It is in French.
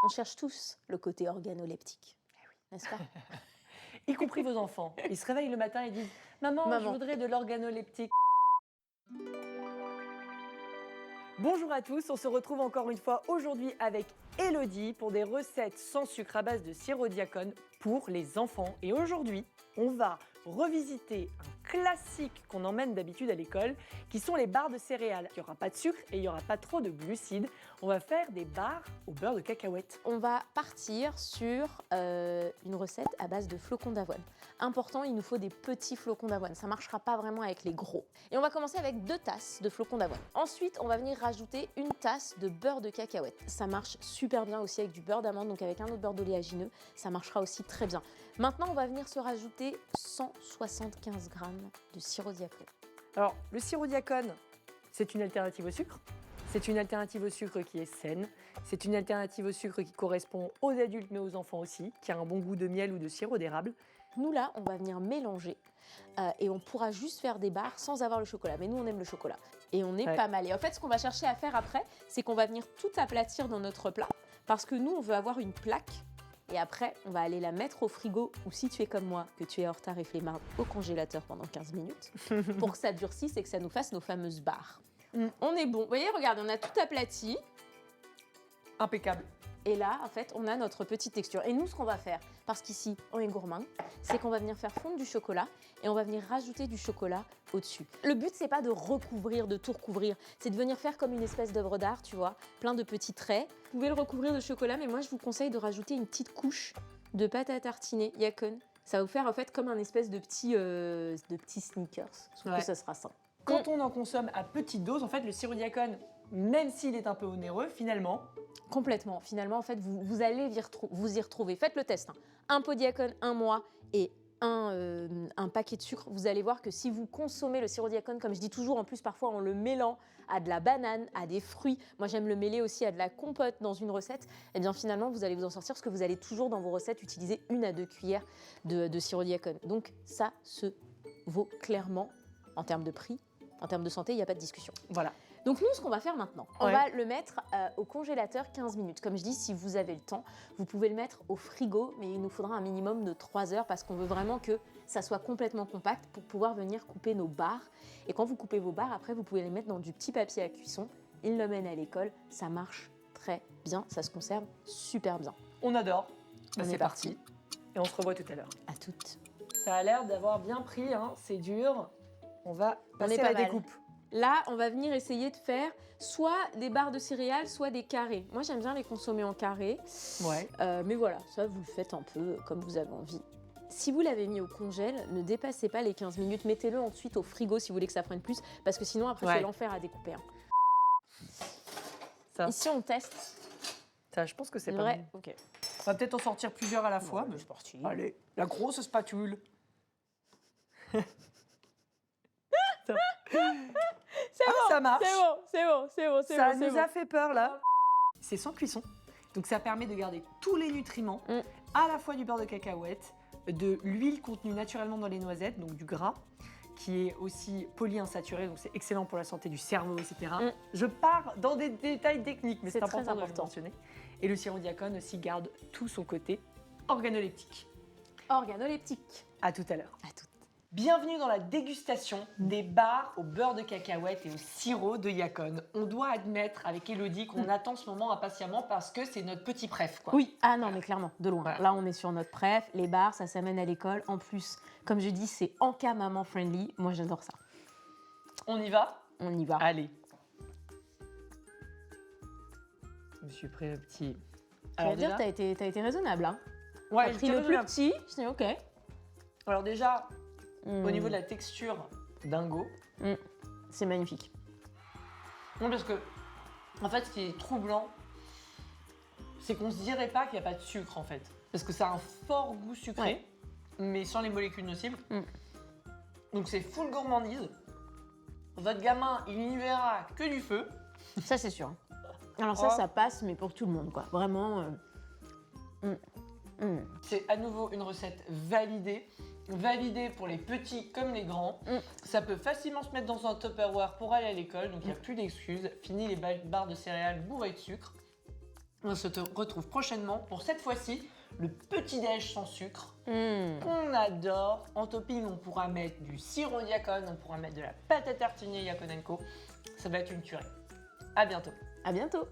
On cherche tous le côté organoleptique, n'est-ce pas? Y compris vos enfants. Ils se réveillent le matin et disent « Maman, je voudrais de l'organoleptique ». Bonjour à tous, on se retrouve encore une fois aujourd'hui avec Elodie pour des recettes sans sucre à base de sirop Diacone pour les enfants. Et aujourd'hui, on va revisiter un classique qu'on emmène d'habitude à l'école, qui sont les barres de céréales. Il n'y aura pas de sucre et il n'y aura pas trop de glucides. On va faire des barres au beurre de cacahuète. On va partir sur une recette à base de flocons d'avoine. Important, il nous faut des petits flocons d'avoine. Ça ne marchera pas vraiment avec les gros. Et on va commencer avec 2 tasses de flocons d'avoine. Ensuite, on va venir rajouter une tasse de beurre de cacahuète. Ça marche super bien aussi avec du beurre d'amande, donc avec un autre beurre d'oléagineux, ça marchera aussi très bien. Maintenant, on va venir se rajouter 175 g de sirop Diacone. Alors, le sirop Diacone, c'est une alternative au sucre. C'est une alternative au sucre qui est saine. C'est une alternative au sucre qui correspond aux adultes mais aux enfants aussi, qui a un bon goût de miel ou de sirop d'érable. Nous là, on va venir mélanger et on pourra juste faire des barres sans avoir le chocolat. Mais nous, on aime le chocolat et on est pas mal. Et en fait, ce qu'on va chercher à faire après, c'est qu'on va venir tout aplatir dans notre plat parce que nous, on veut avoir une plaque. Et après, on va aller la mettre au frigo ou si tu es comme moi, que tu es en retard et flemmard, au congélateur pendant 15 minutes pour que ça durcisse et que ça nous fasse nos fameuses barres. On est bon. Vous voyez, regardez, on a tout aplati. Impeccable. Et là, en fait, on a notre petite texture. Et nous, ce qu'on va faire, parce qu'ici, on est gourmand, c'est qu'on va venir faire fondre du chocolat et on va venir rajouter du chocolat au-dessus. Le but, c'est pas de recouvrir, de tout recouvrir. C'est de venir faire comme une espèce d'œuvre d'art, tu vois, plein de petits traits. Vous pouvez le recouvrir de chocolat, mais moi, je vous conseille de rajouter une petite couche de pâte à tartiner Diacone. Ça va vous faire, en fait, comme un espèce de petit sneakers. Sauf que ça sera ça. Quand on en consomme à petite dose, en fait, le sirop Diacone, même s'il est un peu onéreux, finalement... Complètement. Finalement, en fait, vous allez vous y retrouver. Faites le test. Un pot Diacone, 1 mois et un paquet de sucre. Vous allez voir que si vous consommez le sirop Diacone, comme je dis toujours, en plus parfois en le mêlant à de la banane, à des fruits, moi j'aime le mêler aussi à de la compote dans une recette, et bien finalement vous allez vous en sortir parce que vous allez toujours dans vos recettes utiliser 1 à 2 cuillères de sirop Diacone. Donc ça se vaut clairement en termes de prix, en termes de santé, il n'y a pas de discussion. Voilà. Donc nous, ce qu'on va faire maintenant, on va le mettre au congélateur 15 minutes. Comme je dis, si vous avez le temps, vous pouvez le mettre au frigo, mais il nous faudra un minimum de 3 heures parce qu'on veut vraiment que ça soit complètement compact pour pouvoir venir couper nos barres. Et quand vous coupez vos barres, après, vous pouvez les mettre dans du petit papier à cuisson. Ils l'emmènent à l'école, ça marche très bien, ça se conserve super bien. On adore. On C'est est parti. Et on se revoit tout à l'heure. À toutes. Ça a l'air d'avoir bien pris, hein. C'est dur. On va passer est à pas la mal. découpe. Là, on va venir essayer de faire soit des barres de céréales, soit des carrés. Moi, j'aime bien les consommer en carré. Ouais. Mais voilà, ça, vous le faites un peu comme vous avez envie. Si vous l'avez mis au congèle, ne dépassez pas les 15 minutes. Mettez-le ensuite au frigo si vous voulez que ça prenne plus, parce que sinon, après, c'est l'enfer à découper. Ça. Ici, on teste. Ça, je pense que c'est pas vrai. mal. Ok. On va peut-être en sortir plusieurs à la fois. Mais... c'est parti. Allez, la grosse spatule. C'est ça marche. C'est bon. Ça nous a fait peur là. C'est sans cuisson, donc ça permet de garder tous les nutriments, à la fois du beurre de cacahuète, de l'huile contenue naturellement dans les noisettes, donc du gras, qui est aussi polyinsaturé, donc c'est excellent pour la santé du cerveau, etc. Je pars dans des détails techniques, mais c'est important de le mentionner. Et le sirop Diacone aussi garde tout son côté organoleptique. Organoleptique. À tout à l'heure. À toutes. Bienvenue dans la dégustation des barres au beurre de cacahuète et au sirop de Diacone. On doit admettre avec Elodie qu'on attend ce moment impatiemment parce que c'est notre petit préf, quoi. Oui, ah non, mais clairement, de loin. Voilà. Là, on est sur notre préf. Les barres, ça s'amène à l'école. En plus, comme je dis, c'est en cas maman friendly. Moi, j'adore ça. On y va? On y va. Allez. Je me suis pris le petit... Je veux dire, t'as été raisonnable, hein. Ouais, T'as pris le plus petit, je dis ok. Alors déjà, au niveau de la texture, dingo. C'est magnifique. Non, parce que, en fait, ce qui est troublant, c'est qu'on se dirait pas qu'il n'y a pas de sucre, en fait. Parce que ça a un fort goût sucré, mais sans les molécules nocives. Donc c'est full gourmandise. Votre gamin, il n'y verra que du feu. Ça, c'est sûr. Alors ça, ça passe, mais pour tout le monde, quoi. Vraiment... C'est à nouveau une recette validée pour les petits comme les grands. Ça peut facilement se mettre dans un Tupperware pour aller à l'école, donc il n'y a plus d'excuses. Fini les barres de céréales bourrées de sucre. On se retrouve prochainement pour cette fois-ci le petit-déj sans sucre Mmh. qu'on adore. En topping, on pourra mettre du sirop Diacon, on pourra mettre de la pâte à tartiner Diacon & Co. Ça va être une tuerie. À bientôt. À bientôt.